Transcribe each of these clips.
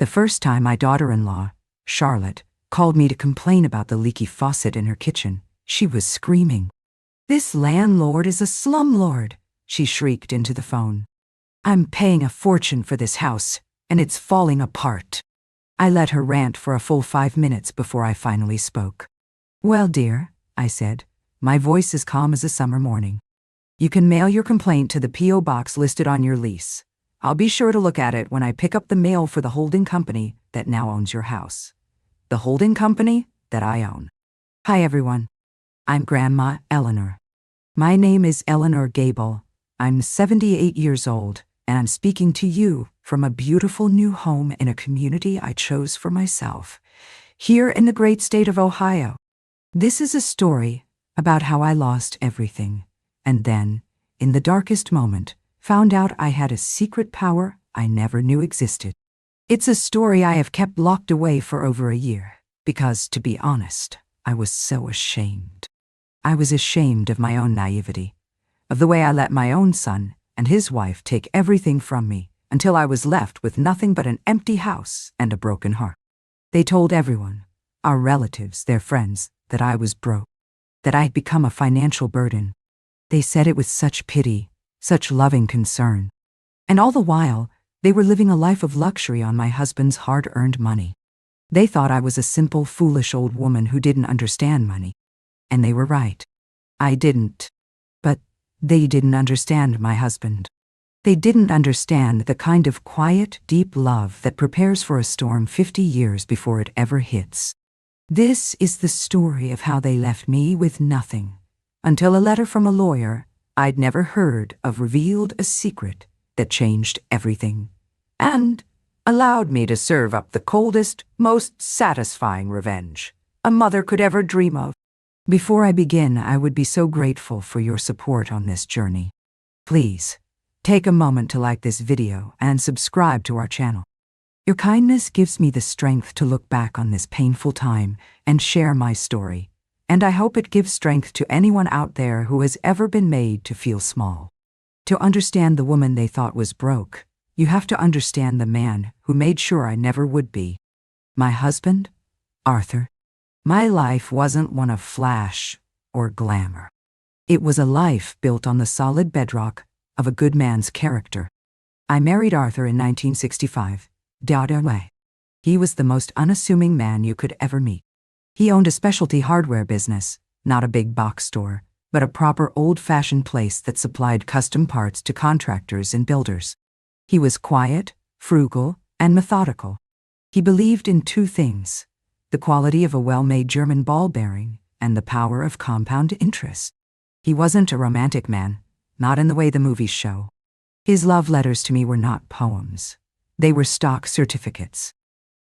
The first time my daughter-in-law, Charlotte, called me to complain about the leaky faucet in her kitchen, she was screaming. "This landlord is a slumlord," she shrieked into the phone. "I'm paying a fortune for this house, and it's falling apart." I let her rant for a full 5 minutes before I finally spoke. "Well, dear," I said, my voice as calm as a summer morning, "you can mail your complaint to the P.O. box listed on your lease. I'll be sure to look at it when I pick up the mail for the holding company that now owns your house. The holding company that I own." Hi, everyone. I'm Grandma Eleanor. My name is Eleanor Gable. I'm 78 years old, and I'm speaking to you from a beautiful new home in a community I chose for myself, here in the great state of Ohio. This is a story about how I lost everything, and then, in the darkest moment, found out I had a secret power I never knew existed. It's a story I have kept locked away for over a year, because, to be honest, I was so ashamed. I was ashamed of my own naivety, of the way I let my own son and his wife take everything from me until I was left with nothing but an empty house and a broken heart. They told everyone, our relatives, their friends, that I was broke, that I had become a financial burden. They said it with such pity, such loving concern. And all the while, they were living a life of luxury on my husband's hard-earned money. They thought I was a simple, foolish old woman who didn't understand money. And they were right. I didn't. But they didn't understand my husband. They didn't understand the kind of quiet, deep love that prepares for a storm 50 years before it ever hits. This is the story of how they left me with nothing, until a letter from a lawyer I'd never heard of revealed a secret that changed everything, and allowed me to serve up the coldest, most satisfying revenge a mother could ever dream of. Before I begin, I would be so grateful for your support on this journey. Please, take a moment to like this video and subscribe to our channel. Your kindness gives me the strength to look back on this painful time and share my story, and I hope it gives strength to anyone out there who has ever been made to feel small. To understand the woman they thought was broke, you have to understand the man who made sure I never would be. My husband, Arthur. My life wasn't one of flash or glamour. It was a life built on the solid bedrock of a good man's character. I married Arthur in 1965. He was the most unassuming man you could ever meet. He owned a specialty hardware business, not a big box store, but a proper old-fashioned place that supplied custom parts to contractors and builders. He was quiet, frugal, and methodical. He believed in two things: the quality of a well-made German ball bearing and the power of compound interest. He wasn't a romantic man, not in the way the movies show. His love letters to me were not poems. They were stock certificates.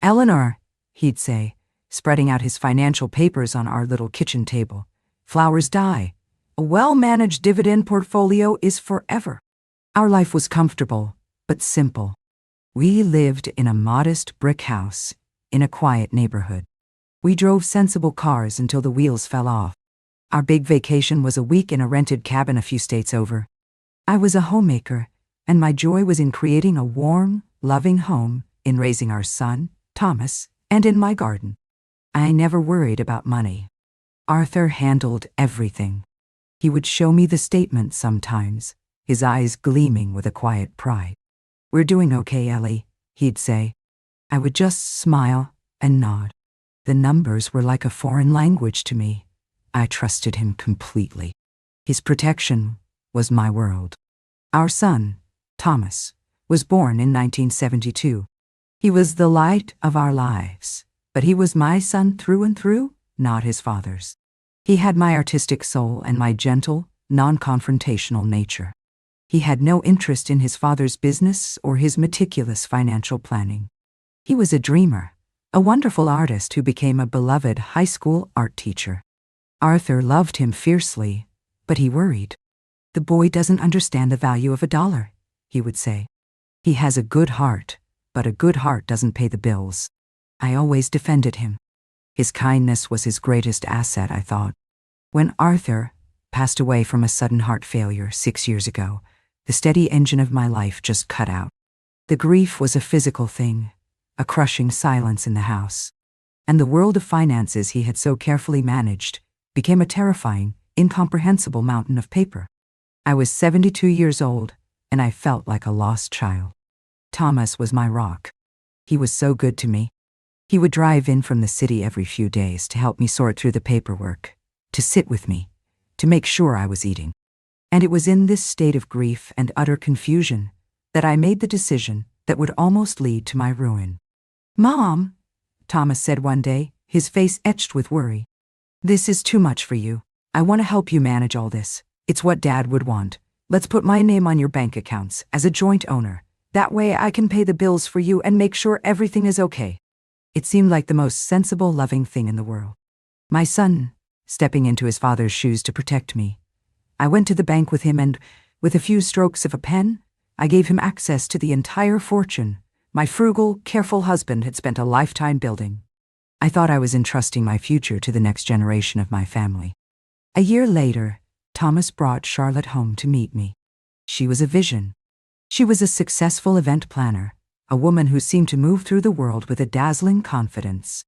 "Eleanor," he'd say, spreading out his financial papers on our little kitchen table, "flowers die. A well-managed dividend portfolio is forever." Our life was comfortable, but simple. We lived in a modest brick house in a quiet neighborhood. We drove sensible cars until the wheels fell off. Our big vacation was a week in a rented cabin a few states over. I was a homemaker, and my joy was in creating a warm, loving home, in raising our son, Thomas, and in my garden. I never worried about money. Arthur handled everything. He would show me the statement sometimes, his eyes gleaming with a quiet pride. "We're doing okay, Ellie," he'd say. I would just smile and nod. The numbers were like a foreign language to me. I trusted him completely. His protection was my world. Our son, Thomas, was born in 1972. He was the light of our lives, but he was my son through and through, not his father's. He had my artistic soul and my gentle, non-confrontational nature. He had no interest in his father's business or his meticulous financial planning. He was a dreamer, a wonderful artist who became a beloved high school art teacher. Arthur loved him fiercely, but he worried. "The boy doesn't understand the value of $1, he would say. "He has a good heart, but a good heart doesn't pay the bills." I always defended him. His kindness was his greatest asset, I thought. When Arthur passed away from a sudden heart failure 6 years ago, the steady engine of my life just cut out. The grief was a physical thing, a crushing silence in the house. And the world of finances he had so carefully managed became a terrifying, incomprehensible mountain of paper. I was 72 years old, and I felt like a lost child. Thomas was my rock. He was so good to me. He would drive in from the city every few days to help me sort through the paperwork, to sit with me, to make sure I was eating. And it was in this state of grief and utter confusion that I made the decision that would almost lead to my ruin. "Mom," Thomas said one day, his face etched with worry. "This is too much for you. I want to help you manage all this. It's what Dad would want. Let's put my name on your bank accounts as a joint owner. That way I can pay the bills for you and make sure everything is okay." It seemed like the most sensible, loving thing in the world. My son, stepping into his father's shoes to protect me. I went to the bank with him and, with a few strokes of a pen, I gave him access to the entire fortune my frugal, careful husband had spent a lifetime building. I thought I was entrusting my future to the next generation of my family. A year later, Thomas brought Charlotte home to meet me. She was a vision. She was a successful event planner, a woman who seemed to move through the world with a dazzling confidence.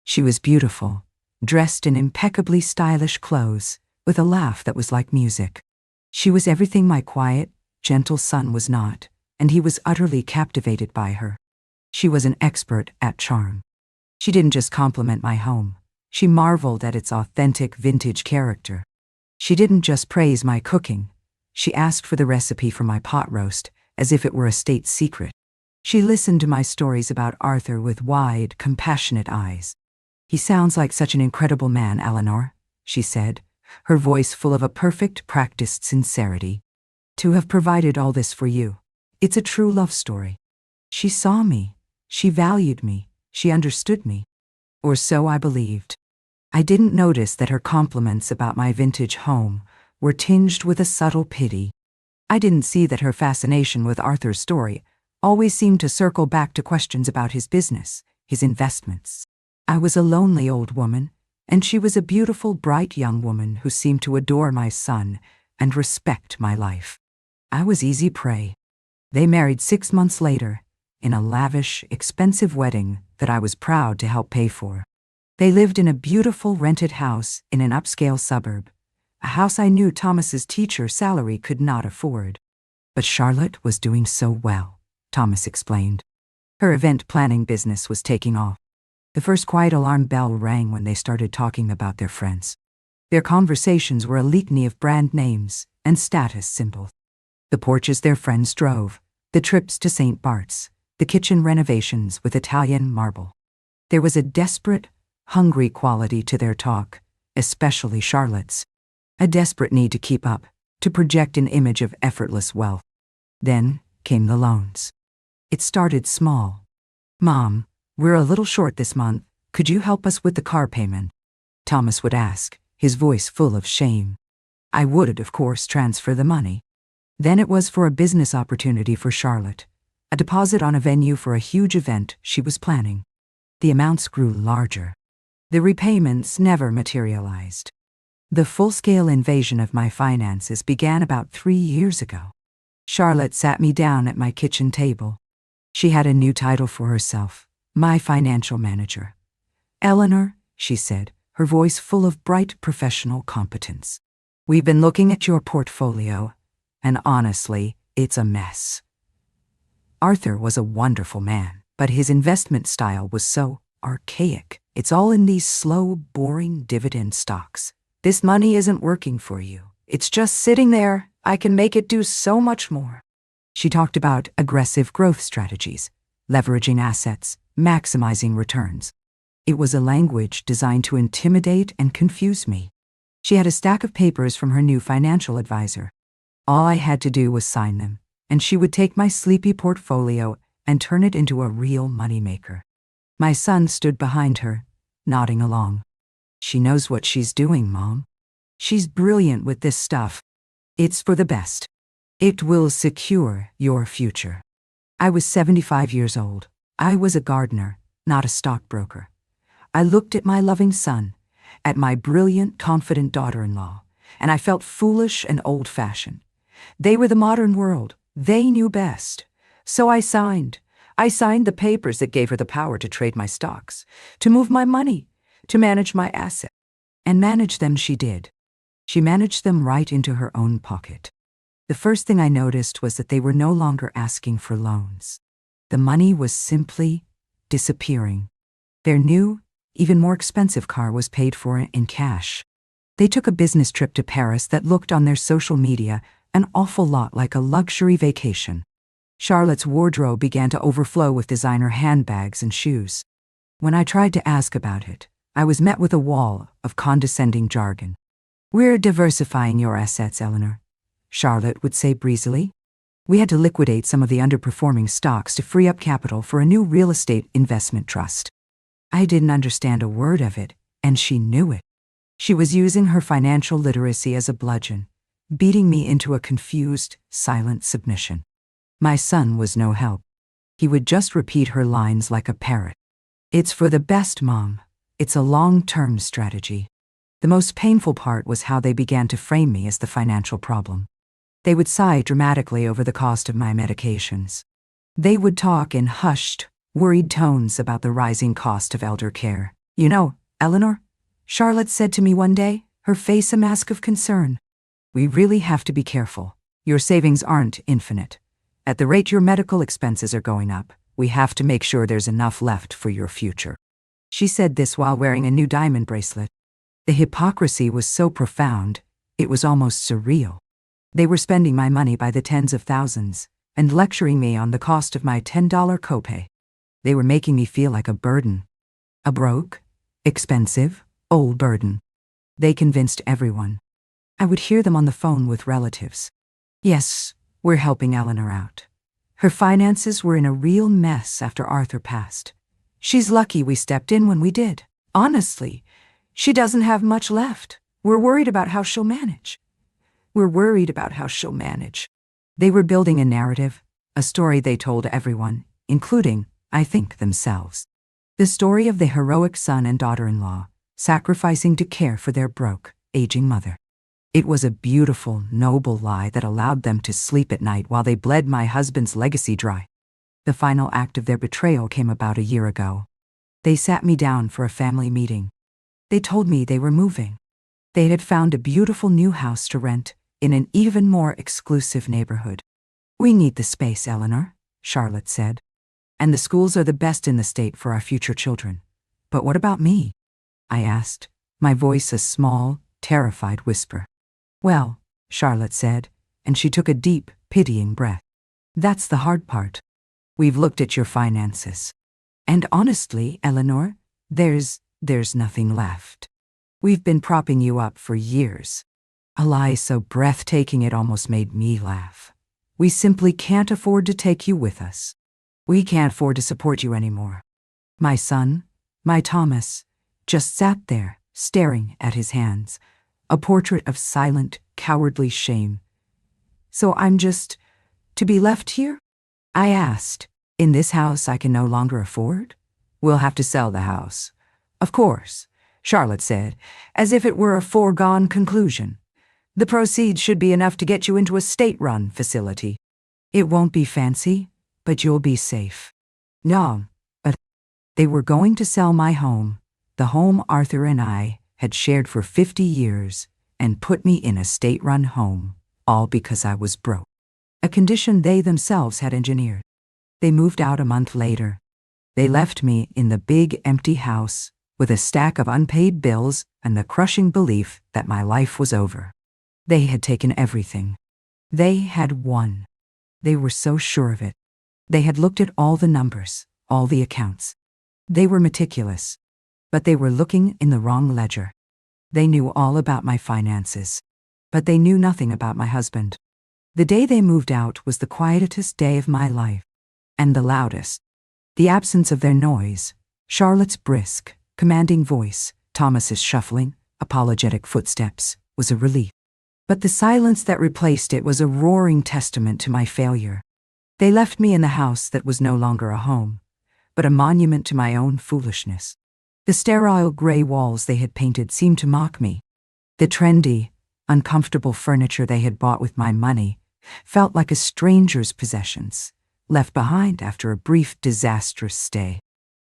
She was beautiful, dressed in impeccably stylish clothes, with a laugh that was like music. She was everything my quiet, gentle son was not, and he was utterly captivated by her. She was an expert at charm. She didn't just compliment my home. She marveled at its authentic vintage character. She didn't just praise my cooking. She asked for the recipe for my pot roast, as if it were a state secret. She listened to my stories about Arthur with wide, compassionate eyes. "He sounds like such an incredible man, Eleanor," she said, her voice full of a perfect, practiced sincerity. "To have provided all this for you. It's a true love story." She saw me. She valued me. She understood me. Or so I believed. I didn't notice that her compliments about my vintage home were tinged with a subtle pity. I didn't see that her fascination with Arthur's story always seemed to circle back to questions about his business, his investments. I was a lonely old woman, and she was a beautiful, bright young woman who seemed to adore my son and respect my life. I was easy prey. They married 6 months later, in a lavish, expensive wedding that I was proud to help pay for. They lived in a beautiful rented house in an upscale suburb, a house I knew Thomas's teacher salary could not afford. But Charlotte was doing so well, Thomas explained. Her event planning business was taking off. The first quiet alarm bell rang when they started talking about their friends. Their conversations were a litany of brand names and status symbols. The porches their friends drove, the trips to St. Bart's, the kitchen renovations with Italian marble. There was a desperate, hungry quality to their talk, especially Charlotte's. A desperate need to keep up, to project an image of effortless wealth. Then came the loans. It started small. "Mom, we're a little short this month. Could you help us with the car payment?" Thomas would ask, his voice full of shame. I would, of course, transfer the money. Then it was for a business opportunity for Charlotte, a deposit on a venue for a huge event she was planning. The amounts grew larger. The repayments never materialized. The full-scale invasion of my finances began about 3 years ago. Charlotte sat me down at my kitchen table. She had a new title for herself, my financial manager. "Eleanor," she said, her voice full of bright professional competence. "We've been looking at your portfolio, and honestly, it's a mess." Arthur was a wonderful man, but his investment style was so archaic. "It's all in these slow, boring dividend stocks. This money isn't working for you. It's just sitting there. I can make it do so much more." She talked about aggressive growth strategies, leveraging assets, maximizing returns. It was a language designed to intimidate and confuse me. She had a stack of papers from her new financial advisor. All I had to do was sign them, and she would take my sleepy portfolio and turn it into a real moneymaker. My son stood behind her, nodding along. "She knows what she's doing, Mom. She's brilliant with this stuff. It's for the best. It will secure your future." I was 75 years old. I was a gardener, not a stockbroker. I looked at my loving son, at my brilliant, confident daughter-in-law, and I felt foolish and old-fashioned. They were the modern world. They knew best. So I signed. I signed the papers that gave her the power to trade my stocks, to move my money, to manage my assets. And manage them she did. She managed them right into her own pocket. The first thing I noticed was that they were no longer asking for loans. The money was simply disappearing. Their new, even more expensive car was paid for in cash. They took a business trip to Paris that looked on their social media an awful lot like a luxury vacation. Charlotte's wardrobe began to overflow with designer handbags and shoes. When I tried to ask about it, I was met with a wall of condescending jargon. "We're diversifying your assets, Eleanor," Charlotte would say breezily. "We had to liquidate some of the underperforming stocks to free up capital for a new real estate investment trust." I didn't understand a word of it, and she knew it. She was using her financial literacy as a bludgeon, beating me into a confused, silent submission. My son was no help. He would just repeat her lines like a parrot. "It's for the best, Mom. It's a long-term strategy." The most painful part was how they began to frame me as the financial problem. They would sigh dramatically over the cost of my medications. They would talk in hushed, worried tones about the rising cost of elder care. "You know, Eleanor," Charlotte said to me one day, her face a mask of concern, "we really have to be careful. Your savings aren't infinite. At the rate your medical expenses are going up, we have to make sure there's enough left for your future." She said this while wearing a new diamond bracelet. The hypocrisy was so profound, it was almost surreal. They were spending my money by the tens of thousands and lecturing me on the cost of my $10 copay. They were making me feel like a burden. A broke, expensive, old burden. They convinced everyone. I would hear them on the phone with relatives. "Yes, we're helping Eleanor out. Her finances were in a real mess after Arthur passed. She's lucky we stepped in when we did. Honestly, she doesn't have much left. We're worried about how she'll manage. They were building a narrative, a story they told everyone, including, I think, themselves. The story of the heroic son and daughter-in-law, sacrificing to care for their broke, aging mother. It was a beautiful, noble lie that allowed them to sleep at night while they bled my husband's legacy dry. The final act of their betrayal came about a year ago. They sat me down for a family meeting. They told me they were moving. They had found a beautiful new house to rent in an even more exclusive neighborhood. "We need the space, Eleanor," Charlotte said. "And the schools are the best in the state for our future children. But what about me?" I asked, my voice a small, terrified whisper. "Well," Charlotte said, and she took a deep, pitying breath. "That's the hard part. We've looked at your finances. And honestly, Eleanor, there's nothing left. We've been propping you up for years." A lie so breathtaking it almost made me laugh. "We simply can't afford to take you with us. We can't afford to support you anymore." My son, my Thomas, just sat there, staring at his hands, a portrait of silent, cowardly shame. "So I'm just to be left here?" I asked. "In this house I can no longer afford? We'll have to sell the house." "Of course," Charlotte said, as if it were a foregone conclusion. "The proceeds should be enough to get you into a state-run facility. It won't be fancy, but you'll be safe." No, but they were going to sell my home, the home Arthur and I had shared for 50 years, and put me in a state-run home, all because I was broke. A condition they themselves had engineered. They moved out a month later. They left me in the big empty house with a stack of unpaid bills and the crushing belief that my life was over. They had taken everything. They had won. They were so sure of it. They had looked at all the numbers, all the accounts. They were meticulous, but they were looking in the wrong ledger. They knew all about my finances, but they knew nothing about my husband. The day they moved out was the quietest day of my life, and the loudest. The absence of their noise, Charlotte's brisk, commanding voice, Thomas's shuffling, apologetic footsteps, was a relief. But the silence that replaced it was a roaring testament to my failure. They left me in the house that was no longer a home, but a monument to my own foolishness. The sterile gray walls they had painted seemed to mock me. The trendy, uncomfortable furniture they had bought with my money felt like a stranger's possessions, left behind after a brief, disastrous stay.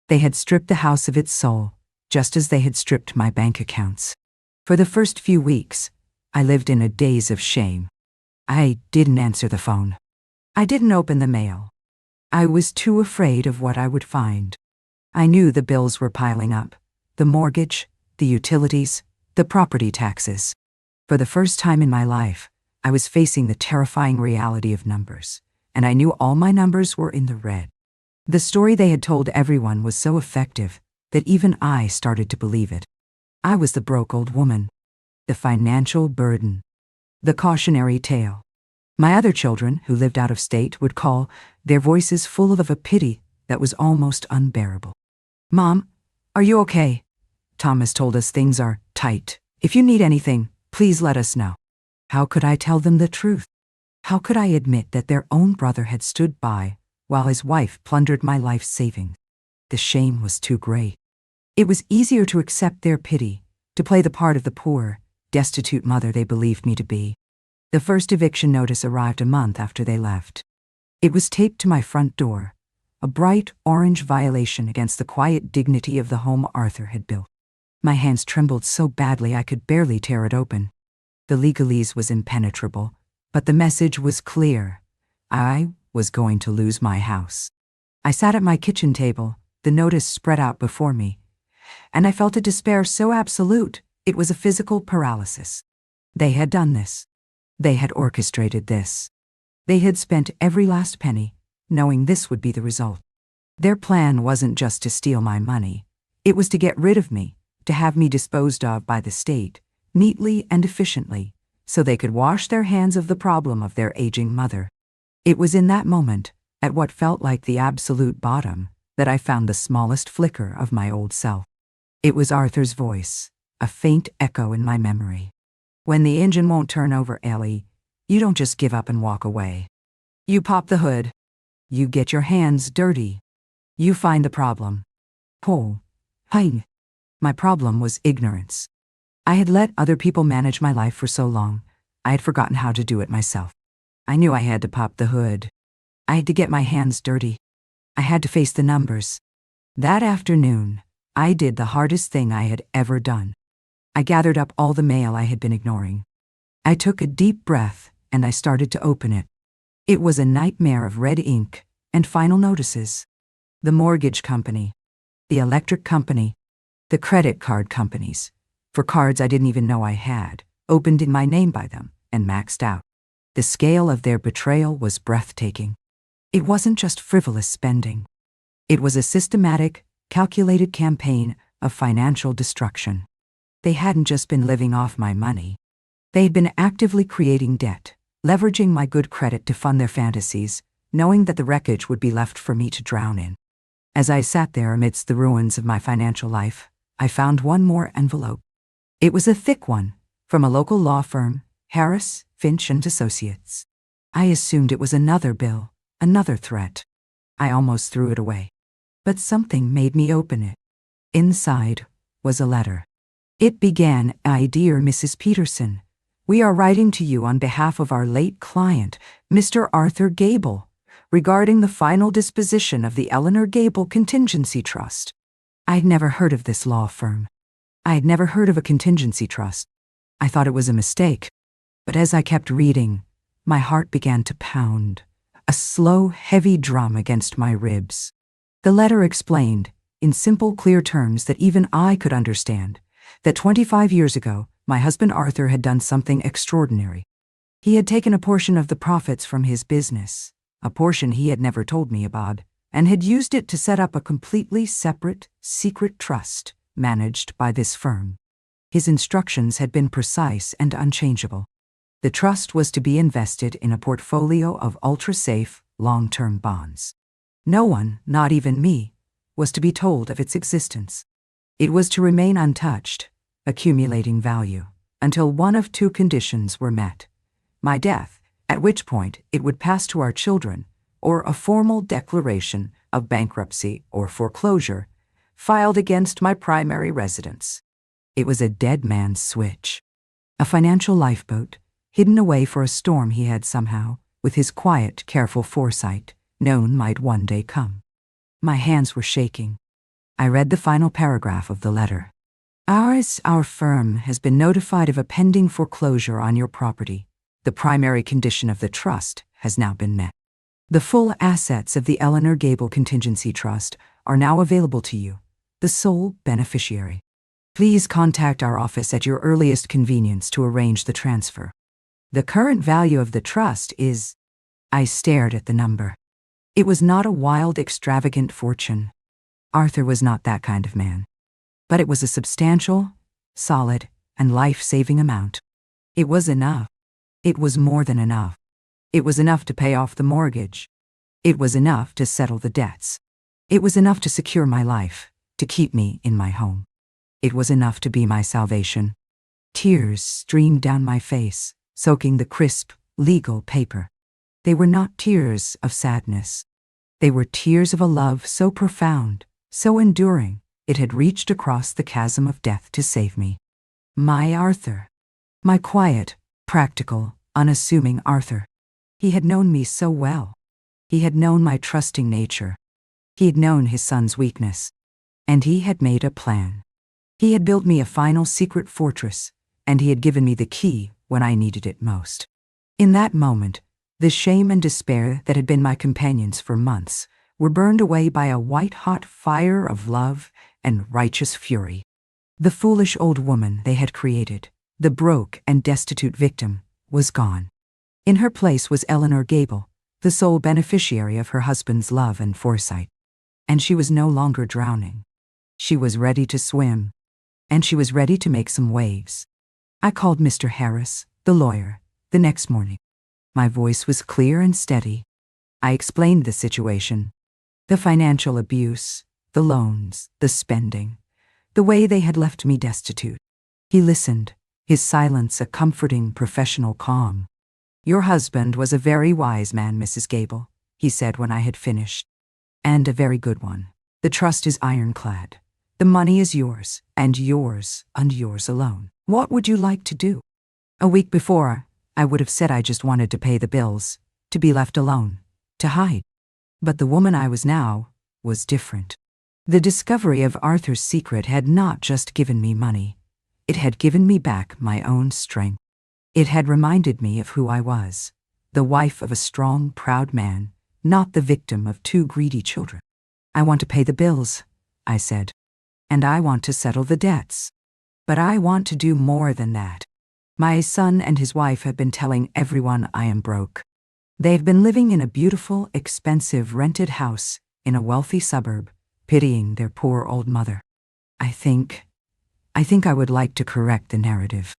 They had stripped the house of its soul, just as they had stripped my bank accounts. For the first few weeks, I lived in a daze of shame. I didn't answer the phone. I didn't open the mail. I was too afraid of what I would find. I knew the bills were piling up. The mortgage, the utilities, the property taxes. For the first time in my life, I was facing the terrifying reality of numbers, and I knew all my numbers were in the red. The story they had told everyone was so effective that even I started to believe it. I was the broke old woman, the financial burden, the cautionary tale. My other children, who lived out of state, would call, their voices full of a pity that was almost unbearable. "Mom, are you okay? Thomas told us things are tight. If you need anything, please let us know." How could I tell them the truth? How could I admit that their own brother had stood by while his wife plundered my life savings? The shame was too great. It was easier to accept their pity, to play the part of the poor, destitute mother they believed me to be. The first eviction notice arrived a month after they left. It was taped to my front door, a bright orange violation against the quiet dignity of the home Arthur had built. My hands trembled so badly I could barely tear it open. The legalese was impenetrable, but the message was clear. I was going to lose my house. I sat at my kitchen table, the notice spread out before me, and I felt a despair so absolute it was a physical paralysis. They had done this. They had orchestrated this. They had spent every last penny, knowing this would be the result. Their plan wasn't just to steal my money. It was to get rid of me, to have me disposed of by the state, neatly and efficiently, so they could wash their hands of the problem of their aging mother. It was in that moment, at what felt like the absolute bottom, that I found the smallest flicker of my old self. It was Arthur's voice, a faint echo in my memory. "When the engine won't turn over, Ellie, you don't just give up and walk away. You pop the hood. You get your hands dirty. You find the problem." Oh, hi. My problem was ignorance. I had let other people manage my life for so long, I had forgotten how to do it myself. I knew I had to pop the hood. I had to get my hands dirty. I had to face the numbers. That afternoon, I did the hardest thing I had ever done. I gathered up all the mail I had been ignoring. I took a deep breath and I started to open it. It was a nightmare of red ink and final notices. The mortgage company, the electric company, the credit card companies, for cards I didn't even know I had, opened in my name by them and maxed out. The scale of their betrayal was breathtaking. It wasn't just frivolous spending. It was a systematic, calculated campaign of financial destruction. They hadn't just been living off my money. They had been actively creating debt, leveraging my good credit to fund their fantasies, knowing that the wreckage would be left for me to drown in. As I sat there amidst the ruins of my financial life, I found one more envelope. It was a thick one, from a local law firm, Harris, Finch and Associates. I assumed it was another bill, another threat. I almost threw it away. But something made me open it. Inside was a letter. It began, "Dear Mrs. Peterson, we are writing to you on behalf of our late client, Mr. Arthur Gable, regarding the final disposition of the Eleanor Gable Contingency Trust." I had never heard of this law firm. I had never heard of a contingency trust. I thought it was a mistake. But as I kept reading, my heart began to pound, a slow, heavy drum against my ribs. The letter explained, in simple, clear terms that even I could understand, that 25 years ago, my husband Arthur had done something extraordinary. He had taken a portion of the profits from his business, a portion he had never told me about, and had used it to set up a completely separate, secret trust managed by this firm. His instructions had been precise and unchangeable. The trust was to be invested in a portfolio of ultra-safe, long-term bonds. No one, not even me, was to be told of its existence. It was to remain untouched, accumulating value, until one of two conditions were met: my death, at which point it would pass to our children, or a formal declaration of bankruptcy or foreclosure filed against my primary residence. It was a dead man's switch. A financial lifeboat, hidden away for a storm he had somehow, with his quiet, careful foresight, known might one day come. My hands were shaking. I read the final paragraph of the letter. Our firm has been notified of a pending foreclosure on your property. The primary condition of the trust has now been met. The full assets of the Eleanor Gable Contingency Trust are now available to you, the sole beneficiary. Please contact our office at your earliest convenience to arrange the transfer. The current value of the trust is... I stared at the number. It was not a wild, extravagant fortune. Arthur was not that kind of man. But it was a substantial, solid, and life-saving amount. It was enough. It was more than enough. It was enough to pay off the mortgage. It was enough to settle the debts. It was enough to secure my life, to keep me in my home. It was enough to be my salvation. Tears streamed down my face, soaking the crisp, legal paper. They were not tears of sadness. They were tears of a love so profound, so enduring, it had reached across the chasm of death to save me. My Arthur. My quiet, practical, unassuming Arthur. He had known me so well. He had known my trusting nature. He had known his son's weakness. And he had made a plan. He had built me a final secret fortress, and he had given me the key when I needed it most. In that moment, the shame and despair that had been my companions for months were burned away by a white-hot fire of love and righteous fury. The foolish old woman they had created, the broke and destitute victim, was gone. In her place was Eleanor Gable, the sole beneficiary of her husband's love and foresight. And she was no longer drowning. She was ready to swim, and she was ready to make some waves. I called Mr. Harris, the lawyer, the next morning. My voice was clear and steady. I explained the situation, the financial abuse, the loans, the spending, the way they had left me destitute. He listened, his silence a comforting professional calm. Your husband was a very wise man, Mrs. Gable, he said when I had finished. And a very good one. The trust is ironclad. The money is yours, and yours alone. What would you like to do? A week before, I would have said I just wanted to pay the bills, to be left alone, to hide. But the woman I was now was different. The discovery of Arthur's secret had not just given me money. It had given me back my own strength. It had reminded me of who I was, the wife of a strong, proud man, not the victim of two greedy children. I want to pay the bills, I said. And I want to settle the debts. But I want to do more than that. My son and his wife have been telling everyone I am broke. They've been living in a beautiful, expensive rented house in a wealthy suburb, pitying their poor old mother. I think I would like to correct the narrative.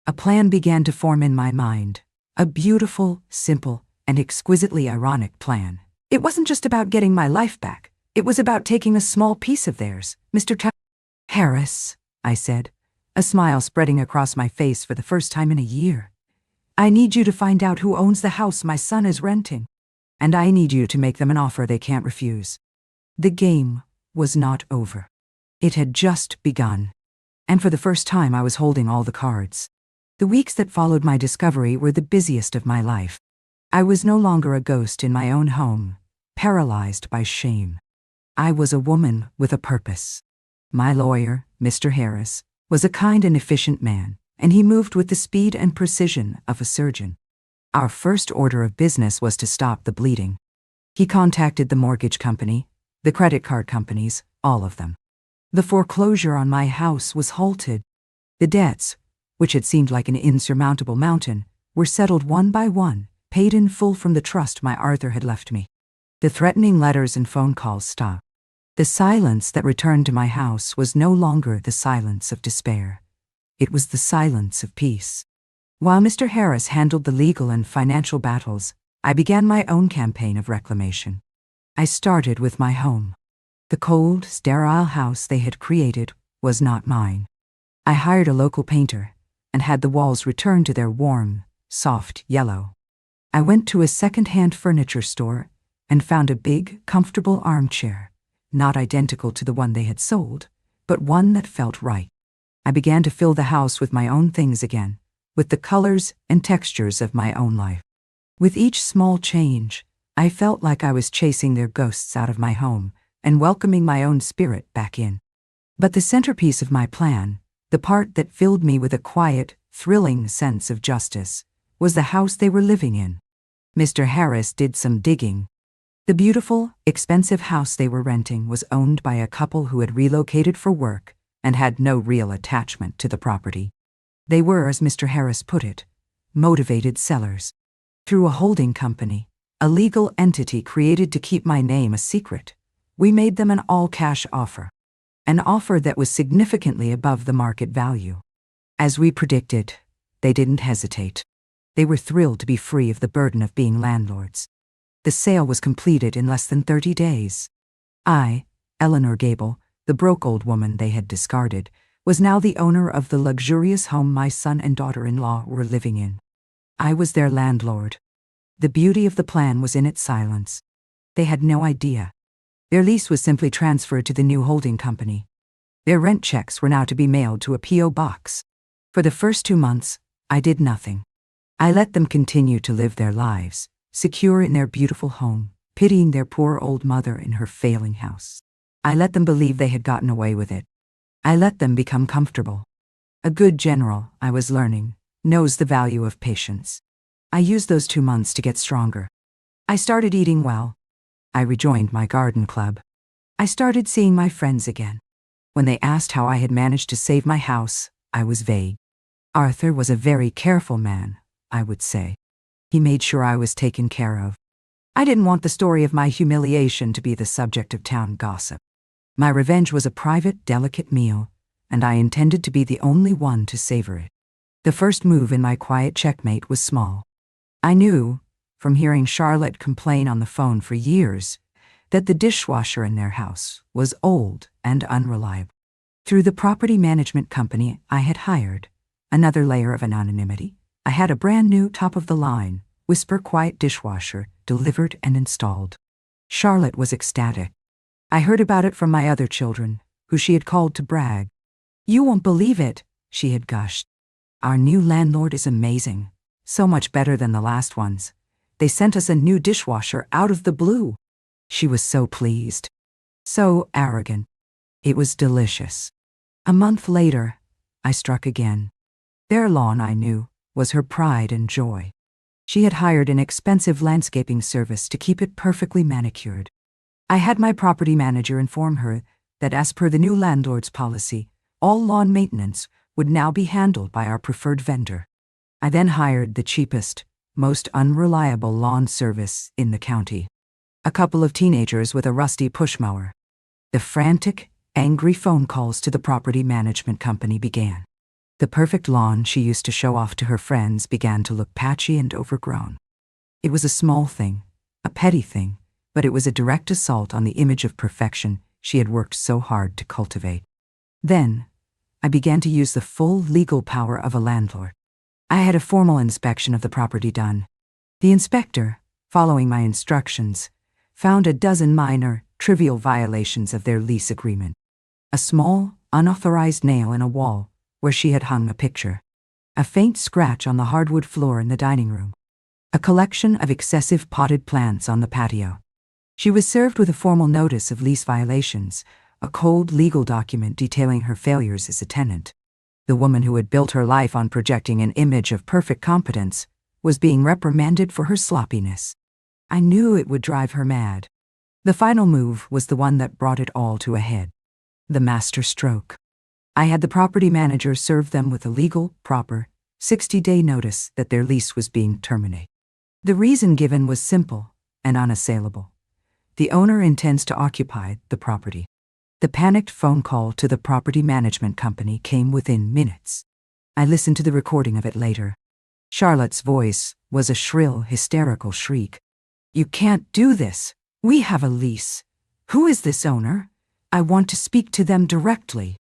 A plan began to form in my mind, a beautiful, simple, and exquisitely ironic plan. It wasn't just about getting my life back. It was about taking a small piece of theirs, Mr. Harris, I said, a smile spreading across my face for the first time in a year. I need you to find out who owns the house my son is renting, and I need you to make them an offer they can't refuse. The game was not over. It had just begun, and for the first time I was holding all the cards. The weeks that followed my discovery were the busiest of my life. I was no longer a ghost in my own home, paralyzed by shame. I was a woman with a purpose. My lawyer, Mr. Harris, was a kind and efficient man, and he moved with the speed and precision of a surgeon. Our first order of business was to stop the bleeding. He contacted the mortgage company, the credit card companies, all of them. The foreclosure on my house was halted. The debts, which had seemed like an insurmountable mountain, were settled one by one, paid in full from the trust my Arthur had left me. The threatening letters and phone calls stopped. The silence that returned to my house was no longer the silence of despair. It was the silence of peace. While Mr. Harris handled the legal and financial battles, I began my own campaign of reclamation. I started with my home. The cold, sterile house they had created was not mine. I hired a local painter and had the walls returned to their warm, soft yellow. I went to a second-hand furniture store and found a big, comfortable armchair, not identical to the one they had sold, but one that felt right. I began to fill the house with my own things again, with the colors and textures of my own life. With each small change, I felt like I was chasing their ghosts out of my home and welcoming my own spirit back in. But the centerpiece of my plan, the part that filled me with a quiet, thrilling sense of justice, was the house they were living in. Mr. Harris did some digging. The beautiful, expensive house they were renting was owned by a couple who had relocated for work and had no real attachment to the property. They were, as Mr. Harris put it, motivated sellers. Through a holding company, a legal entity created to keep my name a secret, we made them an all-cash offer. An offer that was significantly above the market value. As we predicted, they didn't hesitate. They were thrilled to be free of the burden of being landlords. The sale was completed in less than 30 days. I, Eleanor Gable, the broke old woman they had discarded, was now the owner of the luxurious home my son and daughter-in-law were living in. I was their landlord. The beauty of the plan was in its silence. They had no idea. Their lease was simply transferred to the new holding company. Their rent checks were now to be mailed to a P.O. box. For the first 2 months, I did nothing. I let them continue to live their lives, secure in their beautiful home, pitying their poor old mother in her failing house. I let them believe they had gotten away with it. I let them become comfortable. A good general, I was learning, knows the value of patience. I used those 2 months to get stronger. I started eating well. I rejoined my garden club. I started seeing my friends again. When they asked how I had managed to save my house, I was vague. Arthur was a very careful man, I would say. He made sure I was taken care of. I didn't want the story of my humiliation to be the subject of town gossip. My revenge was a private, delicate meal, and I intended to be the only one to savor it. The first move in my quiet checkmate was small. I knew, from hearing Charlotte complain on the phone for years, that the dishwasher in their house was old and unreliable. Through the property management company I had hired, another layer of anonymity, I had a brand new top-of-the-line, whisper-quiet dishwasher delivered and installed. Charlotte was ecstatic. I heard about it from my other children, who she had called to brag. "You won't believe it," she had gushed. "Our new landlord is amazing, so much better than the last ones. They sent us a new dishwasher out of the blue." She was so pleased. So arrogant. It was delicious. A month later, I struck again. Their lawn, I knew, was her pride and joy. She had hired an expensive landscaping service to keep it perfectly manicured. I had my property manager inform her that as per the new landlord's policy, all lawn maintenance would now be handled by our preferred vendor. I then hired the cheapest, most unreliable lawn service in the county. A couple of teenagers with a rusty pushmower. The frantic, angry phone calls to the property management company began. The perfect lawn she used to show off to her friends began to look patchy and overgrown. It was a small thing, a petty thing, but it was a direct assault on the image of perfection she had worked so hard to cultivate. Then, I began to use the full legal power of a landlord. I had a formal inspection of the property done. The inspector, following my instructions, found a dozen minor, trivial violations of their lease agreement. A small, unauthorized nail in a wall where she had hung a picture. A faint scratch on the hardwood floor in the dining room. A collection of excessive potted plants on the patio. She was served with a formal notice of lease violations, a cold legal document detailing her failures as a tenant. The woman who had built her life on projecting an image of perfect competence was being reprimanded for her sloppiness. I knew it would drive her mad. The final move was the one that brought it all to a head. The master stroke. I had the property manager serve them with a legal, proper, 60-day notice that their lease was being terminated. The reason given was simple and unassailable. The owner intends to occupy the property. The panicked phone call to the property management company came within minutes. I listened to the recording of it later. Charlotte's voice was a shrill, hysterical shriek. "You can't do this. We have a lease. Who is this owner? I want to speak to them directly."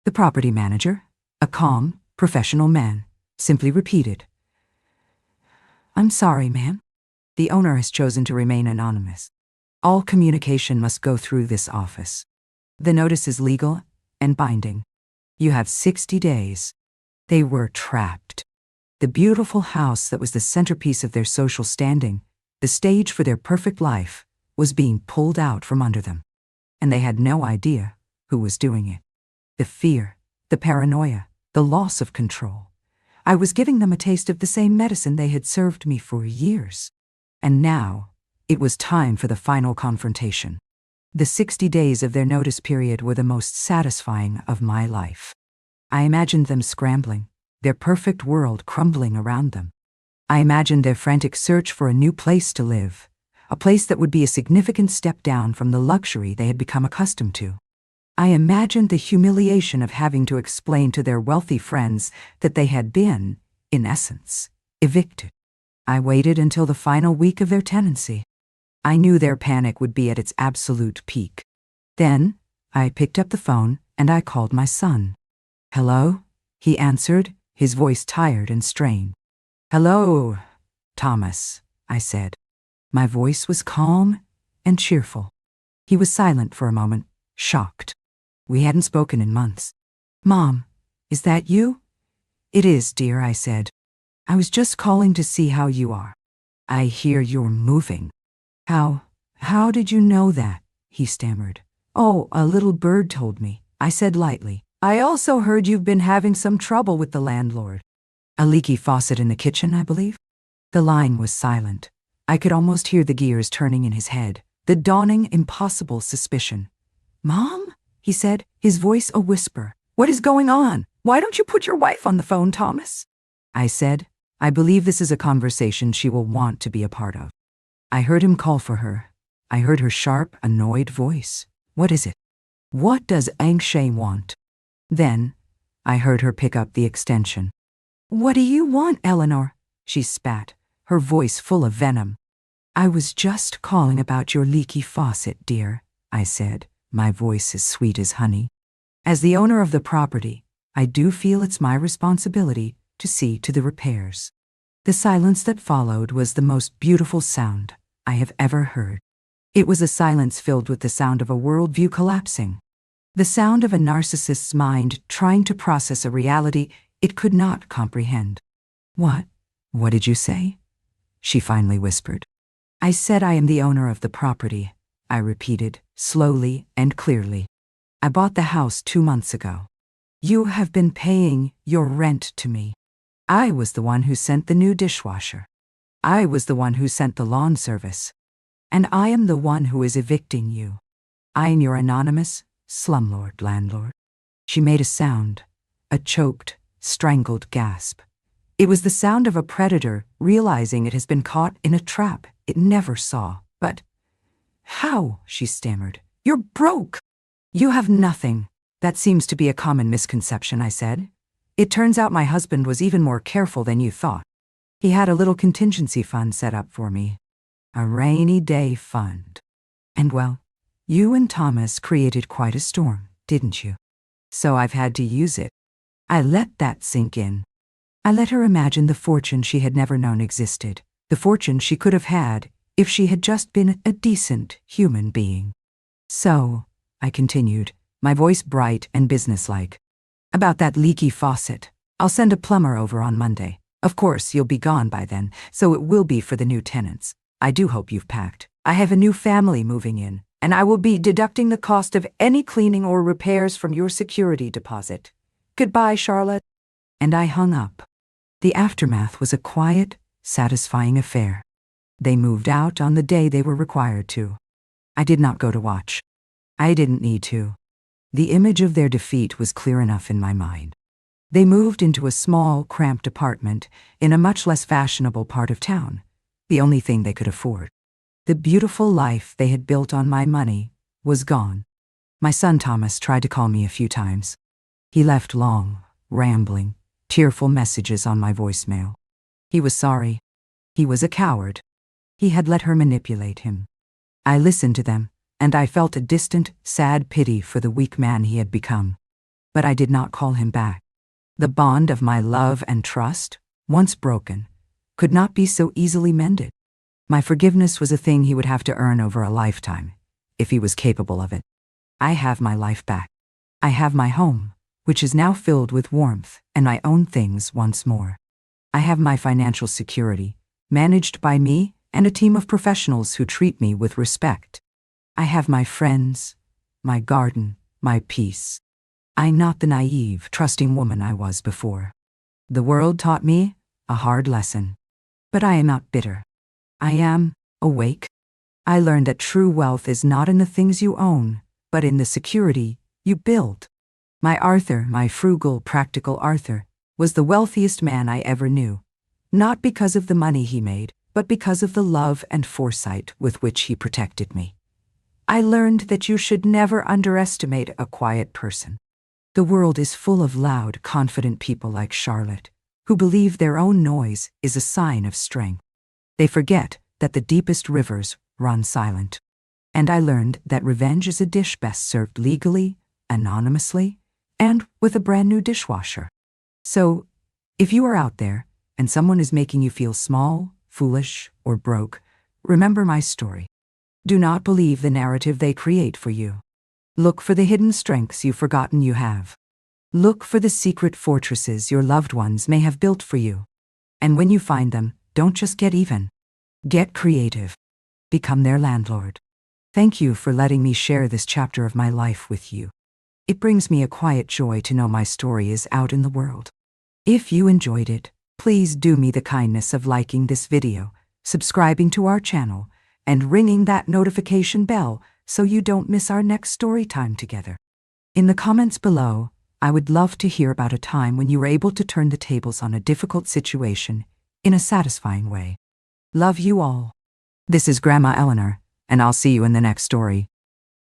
The property manager, a calm, professional man, simply repeated, "I'm sorry, ma'am. The owner has chosen to remain anonymous. All communication must go through this office. The notice is legal and binding. You have 60 days. They were trapped. The beautiful house that was the centerpiece of their social standing The stage for their perfect life was being pulled out from under them. And they had no idea who was doing it. The fear, the paranoia, the loss of control. I was giving them a taste of the same medicine they had served me for years. And now, it was time for the final confrontation. The 60 days of their notice period were the most satisfying of my life. I imagined them scrambling, their perfect world crumbling around them. I imagined their frantic search for a new place to live, a place that would be a significant step down from the luxury they had become accustomed to. I imagined the humiliation of having to explain to their wealthy friends that they had been, in essence, evicted. I waited until the final week of their tenancy. I knew their panic would be at its absolute peak. Then, I picked up the phone and I called my son. "Hello?" he answered, his voice tired and strained. "Hello, Thomas," I said. My voice was calm and cheerful. He was silent for a moment, shocked. We hadn't spoken in months. "Mom, is that you?" "It is, dear," I said. "I was just calling to see how you are. I hear you're moving." How did you know that?" he stammered. "Oh, a little bird told me," I said lightly. "I also heard you've been having some trouble with the landlord." "A leaky faucet in the kitchen, I believe?" The line was silent. I could almost hear the gears turning in his head, the dawning impossible suspicion. "Mom?" he said, his voice a whisper. "What is going on? Why don't you put your wife on the phone, Thomas?" I said, "I believe this is a conversation she will want to be a part of." I heard him call for her. I heard her sharp, annoyed voice. "What is it? What does Angshay want?" Then, I heard her pick up the extension. "What do you want, Eleanor?" she spat, her voice full of venom. "I was just calling about your leaky faucet, dear," I said, my voice as sweet as honey. "As the owner of the property, I do feel it's my responsibility to see to the repairs." The silence that followed was the most beautiful sound I have ever heard. It was a silence filled with the sound of a worldview collapsing, the sound of a narcissist's mind trying to process a reality it could not comprehend. What did you say?" she finally whispered. "I said I am the owner of the property," I repeated, slowly and clearly. "I bought the house 2 months ago. You have been paying your rent to me. I was the one who sent the new dishwasher. I was the one who sent the lawn service. And I am the one who is evicting you. I am your anonymous slumlord landlord." She made a sound, a choked, strangled gasp. It was the sound of a predator realizing it has been caught in a trap it never saw. "But how?" she stammered. "You're broke." "You have nothing. That seems to be a common misconception," I said. "It turns out my husband was even more careful than you thought. He had a little contingency fund set up for me. A rainy day fund. And well, you and Thomas created quite a storm, didn't you? So I've had to use it." I let that sink in. I let her imagine the fortune she had never known existed, the fortune she could have had if she had just been a decent human being. "So," I continued, my voice bright and businesslike, "about that leaky faucet. I'll send a plumber over on Monday. Of course, you'll be gone by then, so it will be for the new tenants. I do hope you've packed. I have a new family moving in, and I will be deducting the cost of any cleaning or repairs from your security deposit. Goodbye, Charlotte." And I hung up. The aftermath was a quiet, satisfying affair. They moved out on the day they were required to. I did not go to watch. I didn't need to. The image of their defeat was clear enough in my mind. They moved into a small, cramped apartment in a much less fashionable part of town, the only thing they could afford. The beautiful life they had built on my money was gone. My son Thomas tried to call me a few times. He left long, rambling, tearful messages on my voicemail. He was sorry. He was a coward. He had let her manipulate him. I listened to them, and I felt a distant, sad pity for the weak man he had become. But I did not call him back. The bond of my love and trust, once broken, could not be so easily mended. My forgiveness was a thing he would have to earn over a lifetime, if he was capable of it. I have my life back. I have my home, which is now filled with warmth, and my own things once more. I have my financial security, managed by me and a team of professionals who treat me with respect. I have my friends, my garden, my peace. I'm not the naive, trusting woman I was before. The world taught me a hard lesson. But I am not bitter. I am awake. I learned that true wealth is not in the things you own, but in the security you build. My Arthur, my frugal, practical Arthur, was the wealthiest man I ever knew, not because of the money he made, but because of the love and foresight with which he protected me. I learned that you should never underestimate a quiet person. The world is full of loud, confident people like Charlotte, who believe their own noise is a sign of strength. They forget that the deepest rivers run silent. And I learned that revenge is a dish best served legally, anonymously, and with a brand new dishwasher. So, if you are out there and someone is making you feel small, foolish, or broke, remember my story. Do not believe the narrative they create for you. Look for the hidden strengths you've forgotten you have. Look for the secret fortresses your loved ones may have built for you. And when you find them, don't just get even. Get creative. Become their landlord. Thank you for letting me share this chapter of my life with you. It brings me a quiet joy to know my story is out in the world. If you enjoyed it, please do me the kindness of liking this video, subscribing to our channel, and ringing that notification bell so you don't miss our next story time together. In the comments below, I would love to hear about a time when you were able to turn the tables on a difficult situation in a satisfying way. Love you all. This is Grandma Eleanor, and I'll see you in the next story.